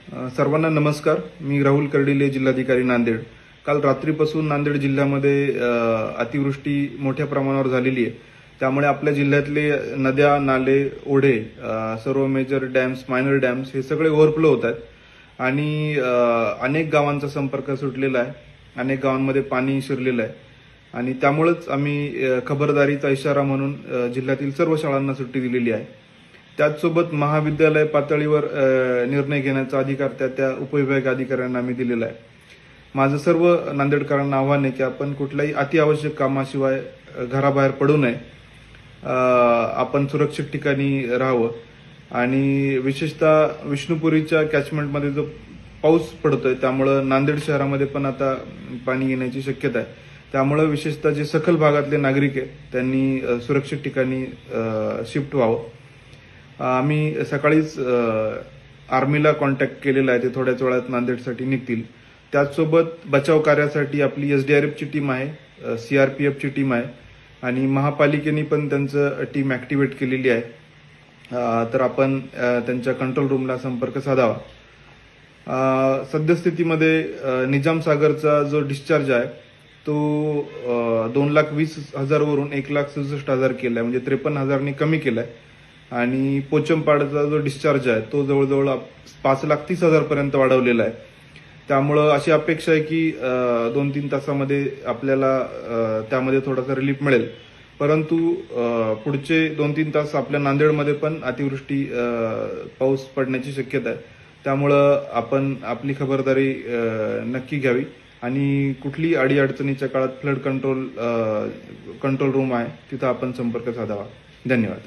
सर्वांना नमस्कार. मी राहुल कर्डिले, जिल्हाधिकारी नांदेड. काल रात्रीपासून नांदेड जिल्ह्यामध्ये अतिवृष्टी मोठ्या प्रमाणावर झालेली आहे. त्यामुळे आपल्या जिल्ह्यातले नद्या, नाले, ओढे, सर्व मेजर डॅम्स, मायनर डॅम्स हे सगळे ओव्हरफ्लो होत आहेत आणि अनेक गावांचा संपर्क सुटलेला आहे. अनेक गावांमध्ये पाणी शिरलेलं आहे आणि त्यामुळेच आम्ही खबरदारीचा इशारा म्हणून जिल्ह्यातील सर्व शाळांना सुट्टी दिलेली आहे. त्याचसोबत महाविद्यालय पातळीवर निर्णय घेण्याचा अधिकार त्या उपविभाग अधिकाऱ्यांना आम्ही दिलेला आहे. माझं सर्व नांदेडकरांना आव्हान आहे की आपण कुठल्याही अतिआवश्यक कामाशिवाय घराबाहेर पडू नये. आपण सुरक्षित ठिकाणी राहावं आणि विशेषतः विष्णुपुरीच्या कॅचमेंटमध्ये जो पाऊस पडतोय त्यामुळे नांदेड शहरामध्ये पण आता पाणी येण्याची शक्यता आहे. त्यामुळे विशेषतः जे सखल भागातले नागरिक आहेत त्यांनी सुरक्षित ठिकाणी शिफ्ट व्हावं. आम्ही सकाळीच आर्मीला कॉन्टॅक्ट केलेला आहे. ते थोड्याच वेळात नांदेडसाठी निघतील. त्याचसोबत बचाव कार्यासाठी आपली एसडीआरएफची टीम आहे, सीआरपीएफची टीम आहे आणि महापालिकेने पण त्यांचं टीम ऍक्टिव्हेट केलेली आहे. तर आपण त्यांच्या कंट्रोल रूमला संपर्क साधावा. सद्यस्थितीमध्ये निजामसागरचा जो डिस्चार्ज आहे तो 2,20,000 वरून 1,67,000 केलाय, म्हणजे 53,000 कमी केलाय आणि पोचमपाडचा जो डिस्चार्ज आहे तो जवळजवळ 5,30,000 पर्यंत वाढवलेला आहे. त्यामुळं अशी अपेक्षा आहे की 2-3 तासामध्ये आपल्याला त्यामध्ये थोडासा रिलीफ मिळेल. परंतु पुढचे 2-3 तास आपल्या नांदेडमध्ये पण अतिवृष्टी पाऊस पडण्याची शक्यता आहे. त्यामुळं आपण आपली खबरदारी नक्की घ्यावी आणि कुठली अडीअडचणीच्या काळात फ्लड कंट्रोल रूम आहे तिथं आपण संपर्क साधावा. धन्यवाद.